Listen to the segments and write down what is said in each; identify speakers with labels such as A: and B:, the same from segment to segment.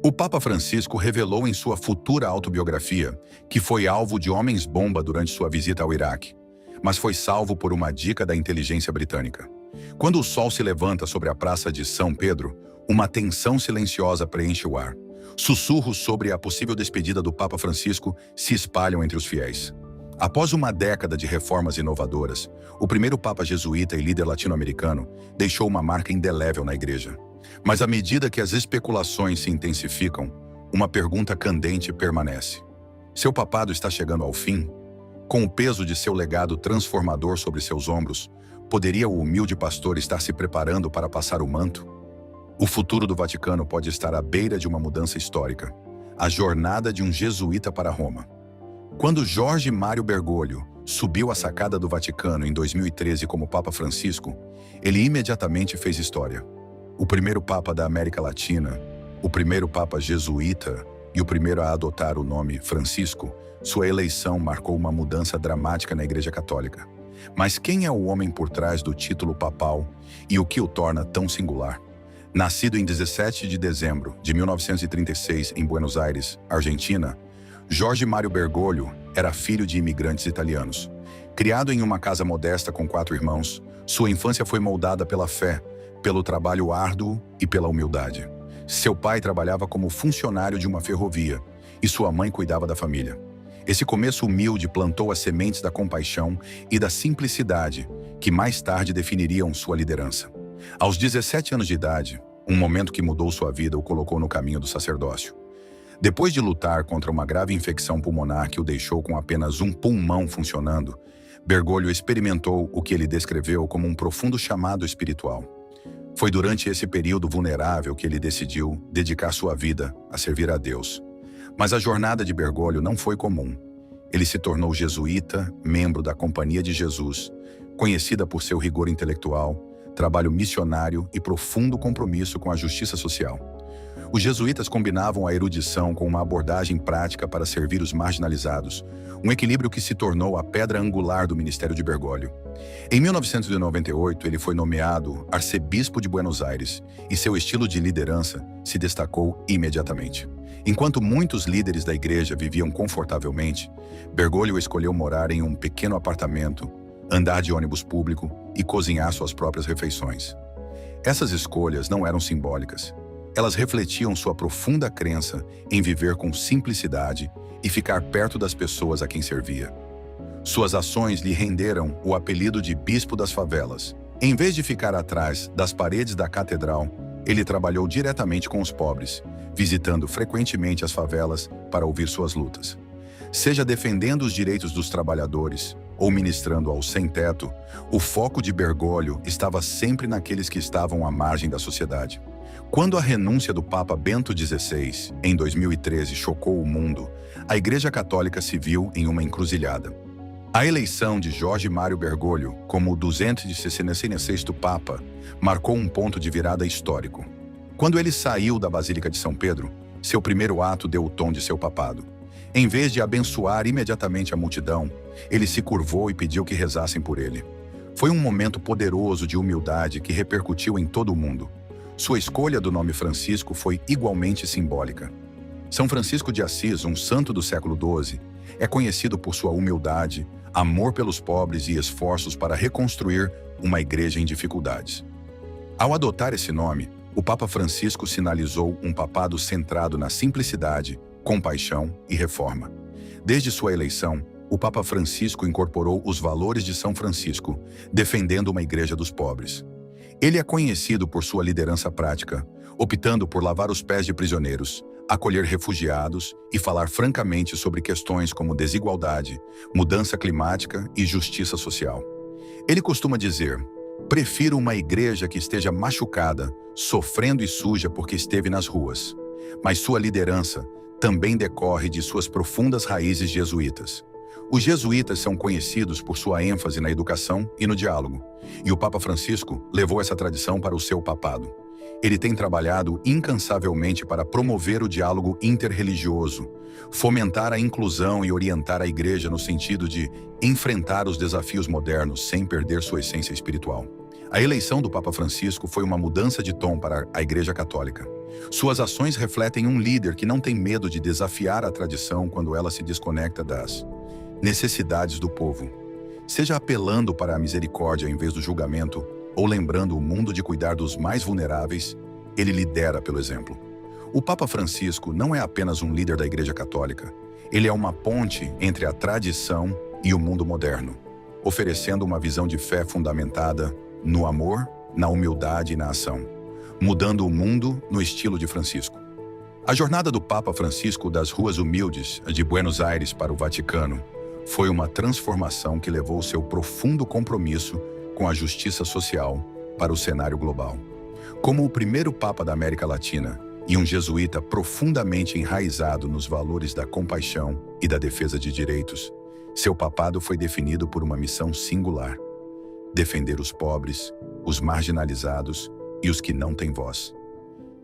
A: O Papa Francisco revelou em sua futura autobiografia que foi alvo de homens-bomba durante sua visita ao Iraque, mas foi salvo por uma dica da inteligência britânica. Quando o sol se levanta sobre a Praça de São Pedro, uma tensão silenciosa preenche o ar. Sussurros sobre a possível despedida do Papa Francisco se espalham entre os fiéis. Após uma década de reformas inovadoras, o primeiro Papa jesuíta e líder latino-americano deixou uma marca indelével na Igreja. Mas à medida que as especulações se intensificam, uma pergunta candente permanece. Seu papado está chegando ao fim? Com o peso de seu legado transformador sobre seus ombros, poderia o humilde pastor estar se preparando para passar o manto? O futuro do Vaticano pode estar à beira de uma mudança histórica, a jornada de um jesuíta para Roma. Quando Jorge Mário Bergoglio subiu a sacada do Vaticano em 2013 como Papa Francisco, ele imediatamente fez história. O primeiro Papa da América Latina, o primeiro Papa jesuíta e o primeiro a adotar o nome Francisco, sua eleição marcou uma mudança dramática na Igreja Católica. Mas quem é o homem por trás do título papal e o que o torna tão singular? Nascido em 17 de dezembro de 1936 em Buenos Aires, Argentina, Jorge Mário Bergoglio era filho de imigrantes italianos. Criado em uma casa modesta com 4 irmãos, sua infância foi moldada pela fé, pelo trabalho árduo e pela humildade. Seu pai trabalhava como funcionário de uma ferrovia e sua mãe cuidava da família. Esse começo humilde plantou as sementes da compaixão e da simplicidade que mais tarde definiriam sua liderança. Aos 17 anos de idade, um momento que mudou sua vida o colocou no caminho do sacerdócio. Depois de lutar contra uma grave infecção pulmonar que o deixou com apenas um pulmão funcionando, Bergoglio experimentou o que ele descreveu como um profundo chamado espiritual. Foi durante esse período vulnerável que ele decidiu dedicar sua vida a servir a Deus. Mas a jornada de Bergoglio não foi comum. Ele se tornou jesuíta, membro da Companhia de Jesus, conhecida por seu rigor intelectual, trabalho missionário e profundo compromisso com a justiça social. Os jesuítas combinavam a erudição com uma abordagem prática para servir os marginalizados, um equilíbrio que se tornou a pedra angular do ministério de Bergoglio. Em 1998, ele foi nomeado arcebispo de Buenos Aires e seu estilo de liderança se destacou imediatamente. Enquanto muitos líderes da igreja viviam confortavelmente, Bergoglio escolheu morar em um pequeno apartamento, andar de ônibus público e cozinhar suas próprias refeições. Essas escolhas não eram simbólicas. Elas refletiam sua profunda crença em viver com simplicidade e ficar perto das pessoas a quem servia. Suas ações lhe renderam o apelido de Bispo das Favelas. Em vez de ficar atrás das paredes da catedral, ele trabalhou diretamente com os pobres, visitando frequentemente as favelas para ouvir suas lutas. Seja defendendo os direitos dos trabalhadores ou ministrando aos sem-teto, o foco de Bergoglio estava sempre naqueles que estavam à margem da sociedade. Quando a renúncia do Papa Bento XVI, em 2013, chocou o mundo, a Igreja Católica se viu em uma encruzilhada. A eleição de Jorge Mário Bergoglio como o 266º Papa marcou um ponto de virada histórico. Quando ele saiu da Basílica de São Pedro, seu primeiro ato deu o tom de seu papado. Em vez de abençoar imediatamente a multidão, ele se curvou e pediu que rezassem por ele. Foi um momento poderoso de humildade que repercutiu em todo o mundo. Sua escolha do nome Francisco foi igualmente simbólica. São Francisco de Assis, um santo do século XII, é conhecido por sua humildade, amor pelos pobres e esforços para reconstruir uma igreja em dificuldades. Ao adotar esse nome, o Papa Francisco sinalizou um papado centrado na simplicidade, compaixão e reforma. Desde sua eleição, o Papa Francisco incorporou os valores de São Francisco, defendendo uma igreja dos pobres. Ele é conhecido por sua liderança prática, optando por lavar os pés de prisioneiros, acolher refugiados e falar francamente sobre questões como desigualdade, mudança climática e justiça social. Ele costuma dizer: "Prefiro uma igreja que esteja machucada, sofrendo e suja porque esteve nas ruas." Mas sua liderança também decorre de suas profundas raízes jesuítas. Os jesuítas são conhecidos por sua ênfase na educação e no diálogo, e o Papa Francisco levou essa tradição para o seu papado. Ele tem trabalhado incansavelmente para promover o diálogo interreligioso, fomentar a inclusão e orientar a igreja no sentido de enfrentar os desafios modernos sem perder sua essência espiritual. A eleição do Papa Francisco foi uma mudança de tom para a Igreja Católica. Suas ações refletem um líder que não tem medo de desafiar a tradição quando ela se desconecta das necessidades do povo. Seja apelando para a misericórdia em vez do julgamento, ou lembrando o mundo de cuidar dos mais vulneráveis, ele lidera pelo exemplo. O Papa Francisco não é apenas um líder da Igreja Católica. Ele é uma ponte entre a tradição e o mundo moderno, oferecendo uma visão de fé fundamentada no amor, na humildade e na ação, mudando o mundo no estilo de Francisco. A jornada do Papa Francisco das ruas humildes de Buenos Aires para o Vaticano foi uma transformação que levou seu profundo compromisso com a justiça social para o cenário global. Como o primeiro Papa da América Latina e um jesuíta profundamente enraizado nos valores da compaixão e da defesa de direitos, seu papado foi definido por uma missão singular: defender os pobres, os marginalizados e os que não têm voz.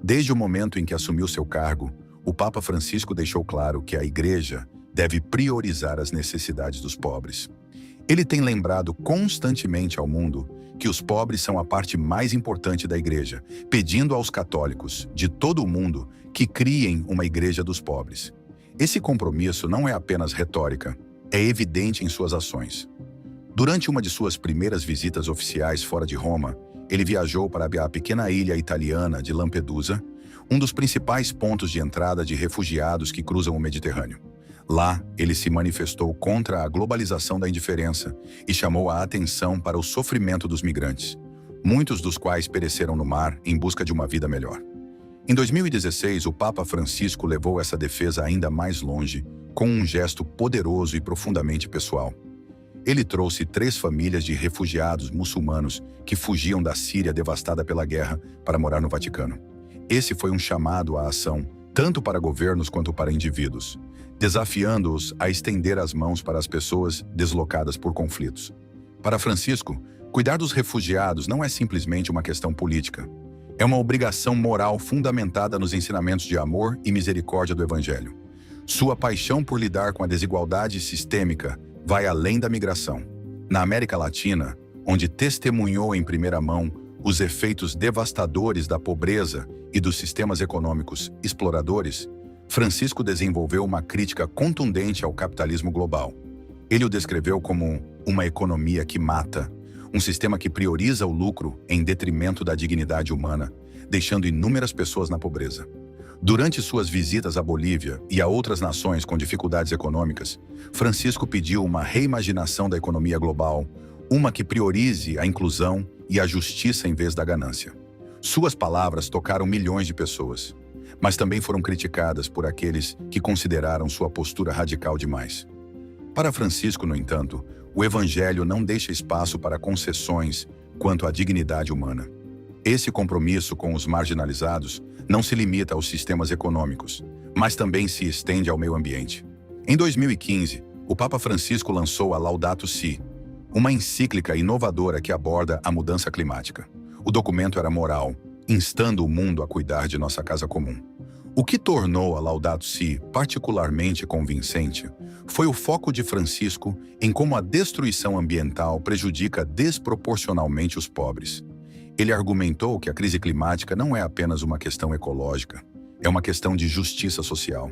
A: Desde o momento em que assumiu seu cargo, o Papa Francisco deixou claro que a Igreja deve priorizar as necessidades dos pobres. Ele tem lembrado constantemente ao mundo que os pobres são a parte mais importante da Igreja, pedindo aos católicos de todo o mundo que criem uma Igreja dos pobres. Esse compromisso não é apenas retórica, é evidente em suas ações. Durante uma de suas primeiras visitas oficiais fora de Roma, ele viajou para a pequena ilha italiana de Lampedusa, um dos principais pontos de entrada de refugiados que cruzam o Mediterrâneo. Lá, ele se manifestou contra a globalização da indiferença e chamou a atenção para o sofrimento dos migrantes, muitos dos quais pereceram no mar em busca de uma vida melhor. Em 2016, o Papa Francisco levou essa defesa ainda mais longe, com um gesto poderoso e profundamente pessoal. Ele trouxe 3 famílias de refugiados muçulmanos que fugiam da Síria devastada pela guerra para morar no Vaticano. Esse foi um chamado à ação, tanto para governos quanto para indivíduos, desafiando-os a estender as mãos para as pessoas deslocadas por conflitos. Para Francisco, cuidar dos refugiados não é simplesmente uma questão política. É uma obrigação moral fundamentada nos ensinamentos de amor e misericórdia do Evangelho. Sua paixão por lidar com a desigualdade sistêmica vai além da migração. Na América Latina, onde testemunhou em primeira mão os efeitos devastadores da pobreza e dos sistemas econômicos exploradores, Francisco desenvolveu uma crítica contundente ao capitalismo global. Ele o descreveu como uma economia que mata, um sistema que prioriza o lucro em detrimento da dignidade humana, deixando inúmeras pessoas na pobreza. Durante suas visitas à Bolívia e a outras nações com dificuldades econômicas, Francisco pediu uma reimaginação da economia global, uma que priorize a inclusão e a justiça em vez da ganância. Suas palavras tocaram milhões de pessoas, mas também foram criticadas por aqueles que consideraram sua postura radical demais. Para Francisco, no entanto, o Evangelho não deixa espaço para concessões quanto à dignidade humana. Esse compromisso com os marginalizados não se limita aos sistemas econômicos, mas também se estende ao meio ambiente. Em 2015, o Papa Francisco lançou a Laudato Si, uma encíclica inovadora que aborda a mudança climática. O documento era moral, instando o mundo a cuidar de nossa casa comum. O que tornou a Laudato Si particularmente convincente foi o foco de Francisco em como a destruição ambiental prejudica desproporcionalmente os pobres. Ele argumentou que a crise climática não é apenas uma questão ecológica, é uma questão de justiça social.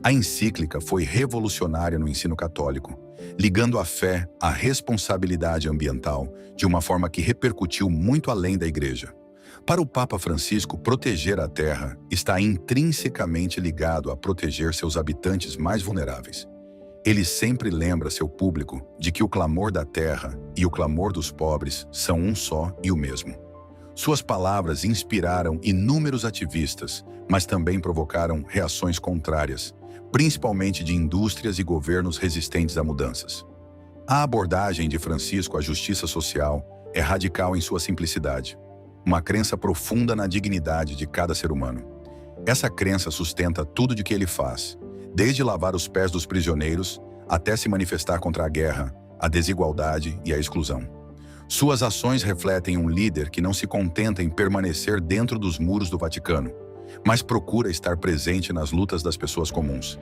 A: A encíclica foi revolucionária no ensino católico, ligando a fé à responsabilidade ambiental de uma forma que repercutiu muito além da Igreja. Para o Papa Francisco, proteger a Terra está intrinsecamente ligado a proteger seus habitantes mais vulneráveis. Ele sempre lembra seu público de que o clamor da terra e o clamor dos pobres são um só e o mesmo. Suas palavras inspiraram inúmeros ativistas, mas também provocaram reações contrárias, principalmente de indústrias e governos resistentes a mudanças. A abordagem de Francisco à justiça social é radical em sua simplicidade, uma crença profunda na dignidade de cada ser humano. Essa crença sustenta tudo de que ele faz, desde lavar os pés dos prisioneiros até se manifestar contra a guerra, a desigualdade e a exclusão. Suas ações refletem um líder que não se contenta em permanecer dentro dos muros do Vaticano, mas procura estar presente nas lutas das pessoas comuns.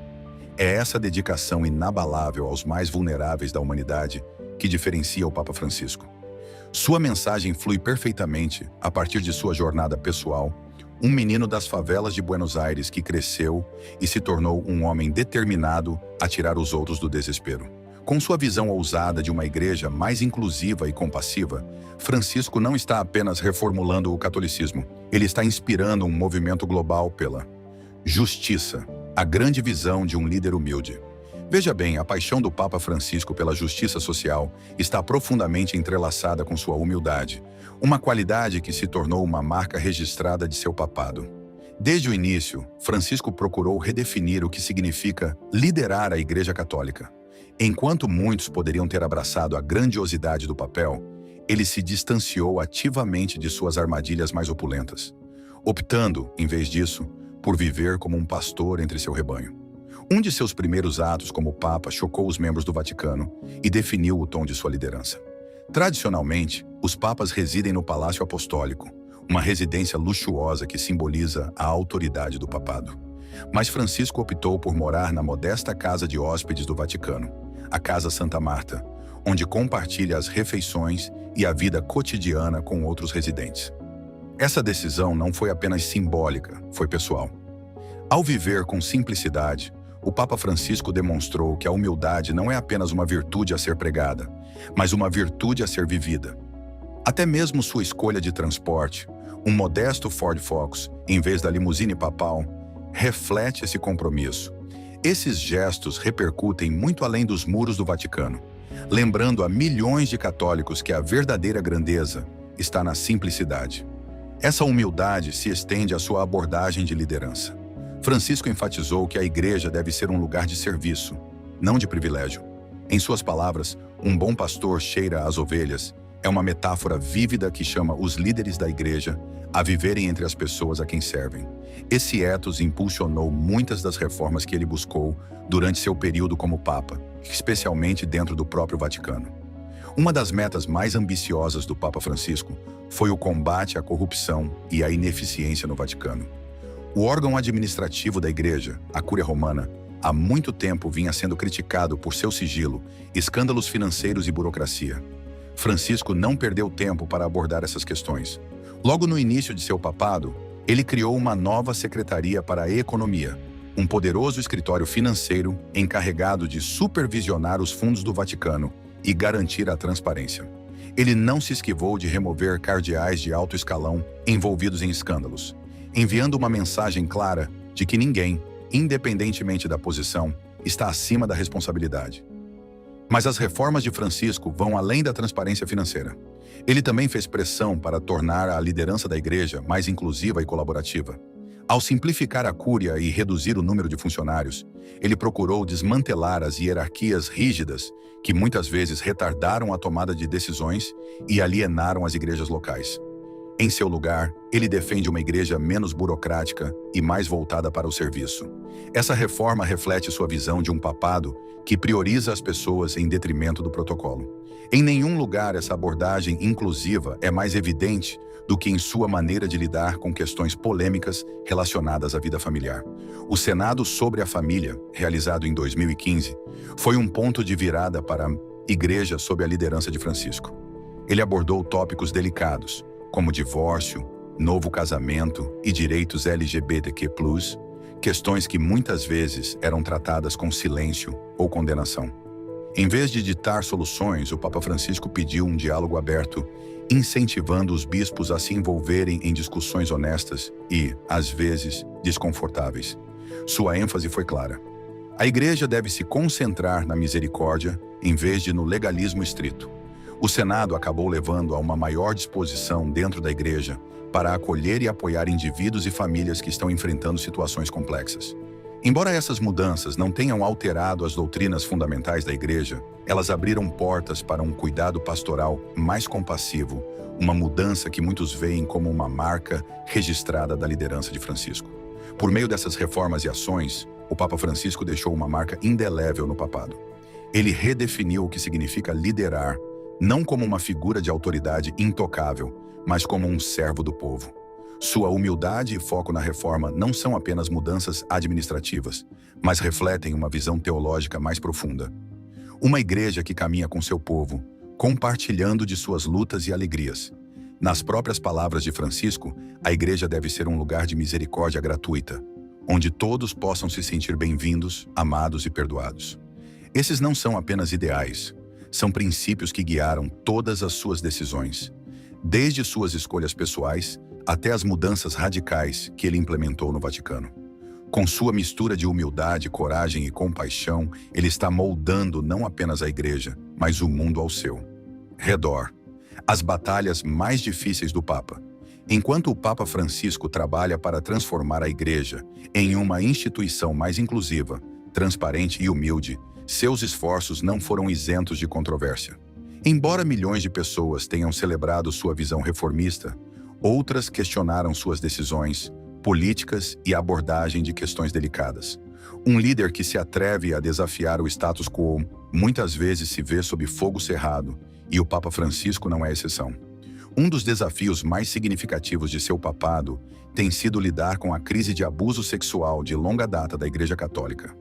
A: É essa dedicação inabalável aos mais vulneráveis da humanidade que diferencia o Papa Francisco. Sua mensagem flui perfeitamente a partir de sua jornada pessoal, um menino das favelas de Buenos Aires que cresceu e se tornou um homem determinado a tirar os outros do desespero. Com sua visão ousada de uma igreja mais inclusiva e compassiva, Francisco não está apenas reformulando o catolicismo, ele está inspirando um movimento global pela justiça, a grande visão de um líder humilde. Veja bem, a paixão do Papa Francisco pela justiça social está profundamente entrelaçada com sua humildade, uma qualidade que se tornou uma marca registrada de seu papado. Desde o início, Francisco procurou redefinir o que significa liderar a Igreja Católica. Enquanto muitos poderiam ter abraçado a grandiosidade do papel, ele se distanciou ativamente de suas armadilhas mais opulentas, optando, em vez disso, por viver como um pastor entre seu rebanho. Um de seus primeiros atos como Papa chocou os membros do Vaticano e definiu o tom de sua liderança. Tradicionalmente, os papas residem no Palácio Apostólico, uma residência luxuosa que simboliza a autoridade do papado. Mas Francisco optou por morar na modesta casa de hóspedes do Vaticano, a Casa Santa Marta, onde compartilha as refeições e a vida cotidiana com outros residentes. Essa decisão não foi apenas simbólica, foi pessoal. Ao viver com simplicidade, o Papa Francisco demonstrou que a humildade não é apenas uma virtude a ser pregada, mas uma virtude a ser vivida. Até mesmo sua escolha de transporte, um modesto Ford Focus, em vez da limusine papal, reflete esse compromisso. Esses gestos repercutem muito além dos muros do Vaticano, lembrando a milhões de católicos que a verdadeira grandeza está na simplicidade. Essa humildade se estende à sua abordagem de liderança. Francisco enfatizou que a igreja deve ser um lugar de serviço, não de privilégio. Em suas palavras, um bom pastor cheira as ovelhas é uma metáfora vívida que chama os líderes da igreja a viverem entre as pessoas a quem servem. Esse ethos impulsionou muitas das reformas que ele buscou durante seu período como Papa, especialmente dentro do próprio Vaticano. Uma das metas mais ambiciosas do Papa Francisco foi o combate à corrupção e à ineficiência no Vaticano. O órgão administrativo da Igreja, a Cúria Romana, há muito tempo vinha sendo criticado por seu sigilo, escândalos financeiros e burocracia. Francisco não perdeu tempo para abordar essas questões. Logo no início de seu papado, ele criou uma nova secretaria para a economia, um poderoso escritório financeiro encarregado de supervisionar os fundos do Vaticano e garantir a transparência. Ele não se esquivou de remover cardeais de alto escalão envolvidos em escândalos, enviando uma mensagem clara de que ninguém, independentemente da posição, está acima da responsabilidade. Mas as reformas de Francisco vão além da transparência financeira. Ele também fez pressão para tornar a liderança da igreja mais inclusiva e colaborativa. Ao simplificar a cúria e reduzir o número de funcionários, ele procurou desmantelar as hierarquias rígidas que muitas vezes retardaram a tomada de decisões e alienaram as igrejas locais. Em seu lugar, ele defende uma igreja menos burocrática e mais voltada para o serviço. Essa reforma reflete sua visão de um papado que prioriza as pessoas em detrimento do protocolo. Em nenhum lugar essa abordagem inclusiva é mais evidente do que em sua maneira de lidar com questões polêmicas relacionadas à vida familiar. O Senado sobre a Família, realizado em 2015, foi um ponto de virada para a igreja sob a liderança de Francisco. Ele abordou tópicos delicados, como divórcio, novo casamento e direitos LGBTQ+, questões que muitas vezes eram tratadas com silêncio ou condenação. Em vez de ditar soluções, o Papa Francisco pediu um diálogo aberto, incentivando os bispos a se envolverem em discussões honestas e, às vezes, desconfortáveis. Sua ênfase foi clara. A Igreja deve se concentrar na misericórdia em vez de no legalismo estrito. O Senado acabou levando a uma maior disposição dentro da Igreja para acolher e apoiar indivíduos e famílias que estão enfrentando situações complexas. Embora essas mudanças não tenham alterado as doutrinas fundamentais da Igreja, elas abriram portas para um cuidado pastoral mais compassivo, uma mudança que muitos veem como uma marca registrada da liderança de Francisco. Por meio dessas reformas e ações, o Papa Francisco deixou uma marca indelével no papado. Ele redefiniu o que significa liderar, não como uma figura de autoridade intocável, mas como um servo do povo. Sua humildade e foco na reforma não são apenas mudanças administrativas, mas refletem uma visão teológica mais profunda. Uma igreja que caminha com seu povo, compartilhando de suas lutas e alegrias. Nas próprias palavras de Francisco, a igreja deve ser um lugar de misericórdia gratuita, onde todos possam se sentir bem-vindos, amados e perdoados. Esses não são apenas ideais, são princípios que guiaram todas as suas decisões, desde suas escolhas pessoais até as mudanças radicais que ele implementou no Vaticano. Com sua mistura de humildade, coragem e compaixão, ele está moldando não apenas a igreja, mas o mundo ao seu redor. As batalhas mais difíceis do Papa. Enquanto o Papa Francisco trabalha para transformar a igreja em uma instituição mais inclusiva, transparente e humilde, seus esforços não foram isentos de controvérsia. Embora milhões de pessoas tenham celebrado sua visão reformista, outras questionaram suas decisões, políticas e abordagem de questões delicadas. Um líder que se atreve a desafiar o status quo muitas vezes se vê sob fogo cerrado, e o Papa Francisco não é exceção. Um dos desafios mais significativos de seu papado tem sido lidar com a crise de abuso sexual de longa data da Igreja Católica.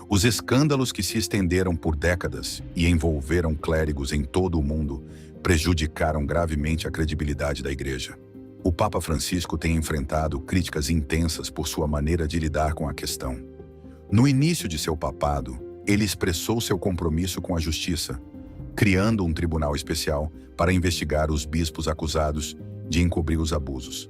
A: Os escândalos que se estenderam por décadas e envolveram clérigos em todo o mundo prejudicaram gravemente a credibilidade da Igreja. O Papa Francisco tem enfrentado críticas intensas por sua maneira de lidar com a questão. No início de seu papado, ele expressou seu compromisso com a justiça, criando um tribunal especial para investigar os bispos acusados de encobrir os abusos.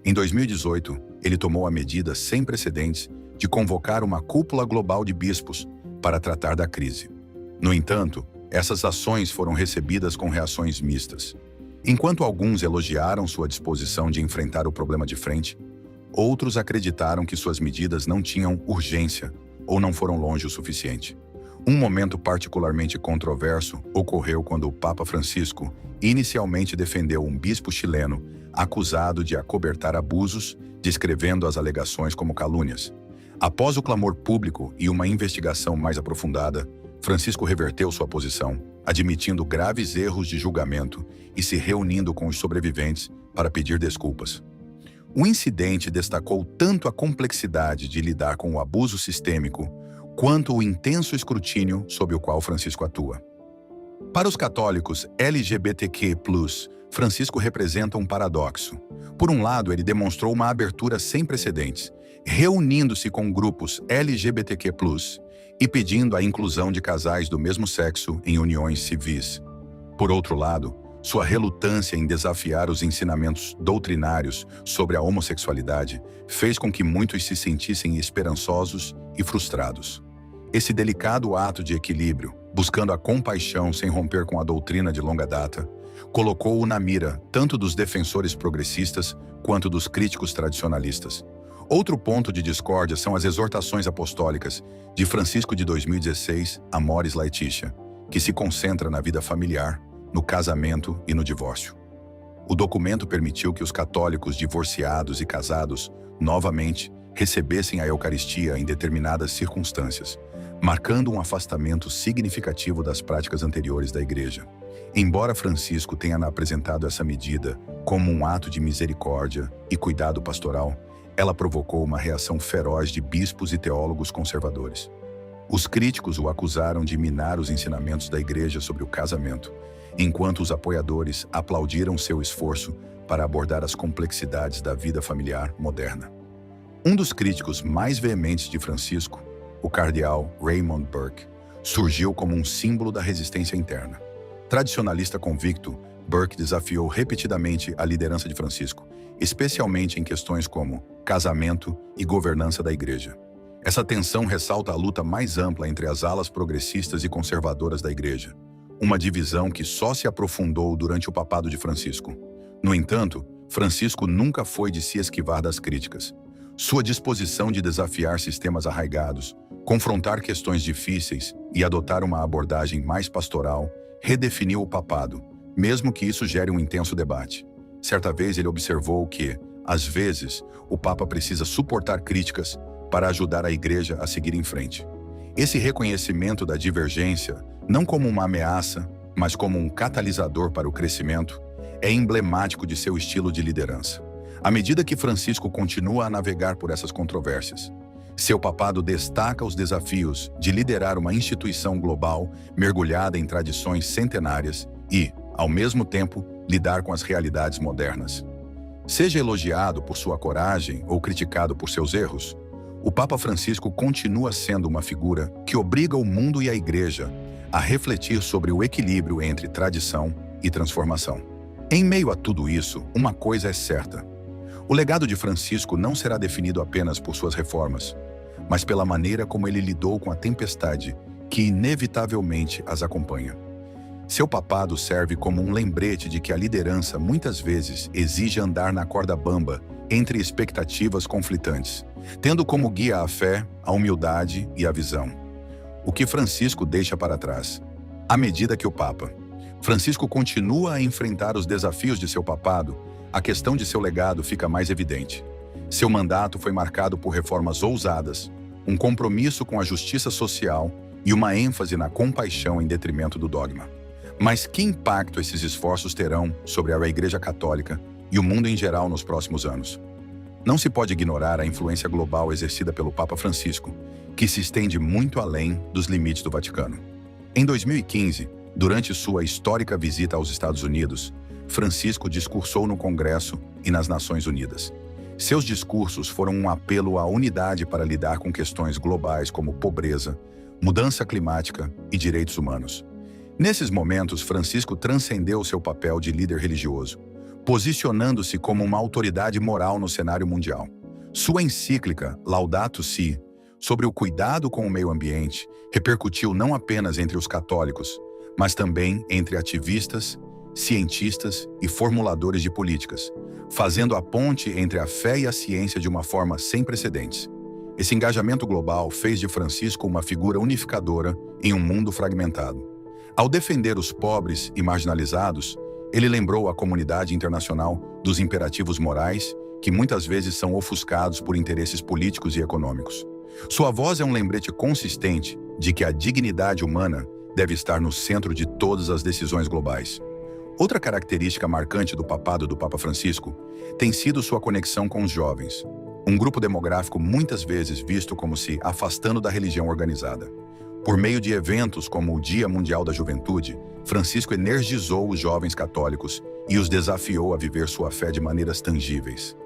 A: Em 2018, ele tomou a medida sem precedentes de convocar uma cúpula global de bispos para tratar da crise. No entanto, essas ações foram recebidas com reações mistas. Enquanto alguns elogiaram sua disposição de enfrentar o problema de frente, outros acreditaram que suas medidas não tinham urgência ou não foram longe o suficiente. Um momento particularmente controverso ocorreu quando o Papa Francisco inicialmente defendeu um bispo chileno acusado de acobertar abusos, descrevendo as alegações como calúnias. Após o clamor público e uma investigação mais aprofundada, Francisco reverteu sua posição, admitindo graves erros de julgamento e se reunindo com os sobreviventes para pedir desculpas. O incidente destacou tanto a complexidade de lidar com o abuso sistêmico, quanto o intenso escrutínio sob o qual Francisco atua. Para os católicos LGBTQ+, Francisco representa um paradoxo. Por um lado, ele demonstrou uma abertura sem precedentes, reunindo-se com grupos LGBTQ+, e pedindo a inclusão de casais do mesmo sexo em uniões civis. Por outro lado, sua relutância em desafiar os ensinamentos doutrinários sobre a homossexualidade fez com que muitos se sentissem esperançosos e frustrados. Esse delicado ato de equilíbrio, buscando a compaixão sem romper com a doutrina de longa data, colocou-o na mira tanto dos defensores progressistas quanto dos críticos tradicionalistas. Outro ponto de discórdia são as exortações apostólicas de Francisco de 2016, Amoris Laetitia, que se concentra na vida familiar, no casamento e no divórcio. O documento permitiu que os católicos divorciados e casados, novamente, recebessem a Eucaristia em determinadas circunstâncias, marcando um afastamento significativo das práticas anteriores da Igreja. Embora Francisco tenha apresentado essa medida como um ato de misericórdia e cuidado pastoral, ela provocou uma reação feroz de bispos e teólogos conservadores. Os críticos o acusaram de minar os ensinamentos da Igreja sobre o casamento, enquanto os apoiadores aplaudiram seu esforço para abordar as complexidades da vida familiar moderna. Um dos críticos mais veementes de Francisco, o cardeal Raymond Burke, surgiu como um símbolo da resistência interna. Tradicionalista convicto, Burke desafiou repetidamente a liderança de Francisco, especialmente em questões como casamento e governança da Igreja. Essa tensão ressalta a luta mais ampla entre as alas progressistas e conservadoras da Igreja, uma divisão que só se aprofundou durante o papado de Francisco. No entanto, Francisco nunca foi de se esquivar das críticas. Sua disposição de desafiar sistemas arraigados, confrontar questões difíceis e adotar uma abordagem mais pastoral redefiniu o papado, mesmo que isso gere um intenso debate. Certa vez ele observou que, às vezes, o Papa precisa suportar críticas para ajudar a Igreja a seguir em frente. Esse reconhecimento da divergência, não como uma ameaça, mas como um catalisador para o crescimento, é emblemático de seu estilo de liderança. À medida que Francisco continua a navegar por essas controvérsias, seu papado destaca os desafios de liderar uma instituição global mergulhada em tradições centenárias e, ao mesmo tempo, lidar com as realidades modernas. Seja elogiado por sua coragem ou criticado por seus erros, o Papa Francisco continua sendo uma figura que obriga o mundo e a Igreja a refletir sobre o equilíbrio entre tradição e transformação. Em meio a tudo isso, uma coisa é certa. O legado de Francisco não será definido apenas por suas reformas, mas pela maneira como ele lidou com a tempestade que inevitavelmente as acompanha. Seu papado serve como um lembrete de que a liderança muitas vezes exige andar na corda bamba entre expectativas conflitantes, tendo como guia a fé, a humildade e a visão. O que Francisco deixa para trás? À medida que o Papa Francisco continua a enfrentar os desafios de seu papado, a questão de seu legado fica mais evidente. Seu mandato foi marcado por reformas ousadas, um compromisso com a justiça social e uma ênfase na compaixão em detrimento do dogma. Mas que impacto esses esforços terão sobre a Igreja Católica e o mundo em geral nos próximos anos? Não se pode ignorar a influência global exercida pelo Papa Francisco, que se estende muito além dos limites do Vaticano. Em 2015, durante sua histórica visita aos Estados Unidos, Francisco discursou no Congresso e nas Nações Unidas. Seus discursos foram um apelo à unidade para lidar com questões globais como pobreza, mudança climática e direitos humanos. Nesses momentos, Francisco transcendeu seu papel de líder religioso, posicionando-se como uma autoridade moral no cenário mundial. Sua encíclica Laudato Si, sobre o cuidado com o meio ambiente, repercutiu não apenas entre os católicos, mas também entre ativistas, cientistas e formuladores de políticas, fazendo a ponte entre a fé e a ciência de uma forma sem precedentes. Esse engajamento global fez de Francisco uma figura unificadora em um mundo fragmentado. Ao defender os pobres e marginalizados, ele lembrou à comunidade internacional dos imperativos morais que muitas vezes são ofuscados por interesses políticos e econômicos. Sua voz é um lembrete consistente de que a dignidade humana deve estar no centro de todas as decisões globais. Outra característica marcante do papado do Papa Francisco tem sido sua conexão com os jovens, um grupo demográfico muitas vezes visto como se afastando da religião organizada. Por meio de eventos como o Dia Mundial da Juventude, Francisco energizou os jovens católicos e os desafiou a viver sua fé de maneiras tangíveis.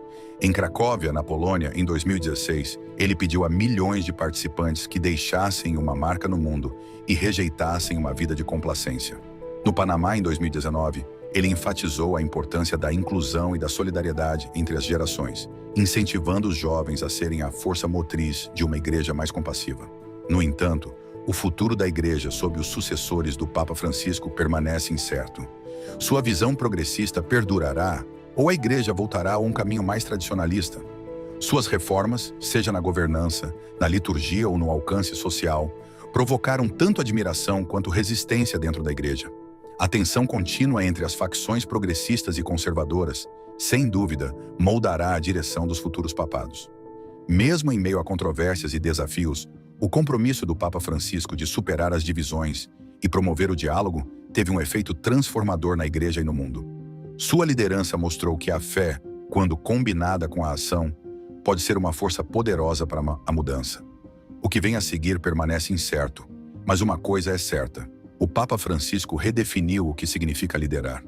A: Em Cracóvia, na Polônia, em 2016, ele pediu a milhões de participantes que deixassem uma marca no mundo e rejeitassem uma vida de complacência. No Panamá, em 2019, ele enfatizou a importância da inclusão e da solidariedade entre as gerações, incentivando os jovens a serem a força motriz de uma igreja mais compassiva. No entanto, o futuro da igreja sob os sucessores do Papa Francisco permanece incerto. Sua visão progressista perdurará ou a igreja voltará a um caminho mais tradicionalista? Suas reformas, seja na governança, na liturgia ou no alcance social, provocaram tanto admiração quanto resistência dentro da igreja. A tensão contínua entre as facções progressistas e conservadoras, sem dúvida, moldará a direção dos futuros papados. Mesmo em meio a controvérsias e desafios, o compromisso do Papa Francisco de superar as divisões e promover o diálogo teve um efeito transformador na igreja e no mundo. Sua liderança mostrou que a fé, quando combinada com a ação, pode ser uma força poderosa para a mudança. O que vem a seguir permanece incerto, mas uma coisa é certa: o Papa Francisco redefiniu o que significa liderar.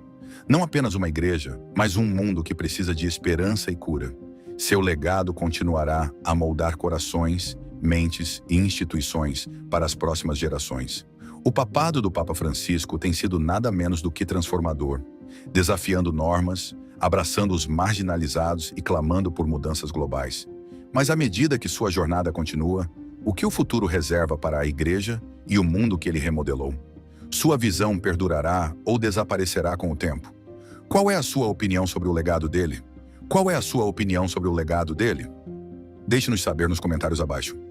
A: Não apenas uma igreja, mas um mundo que precisa de esperança e cura. Seu legado continuará a moldar corações, mentes e instituições para as próximas gerações. O papado do Papa Francisco tem sido nada menos do que transformador, desafiando normas, abraçando os marginalizados e clamando por mudanças globais. Mas à medida que sua jornada continua, o que o futuro reserva para a igreja e o mundo que ele remodelou? Sua visão perdurará ou desaparecerá com o tempo? Qual é a sua opinião sobre o legado dele? Qual é a sua opinião sobre o legado dele? Deixe-nos saber nos comentários abaixo.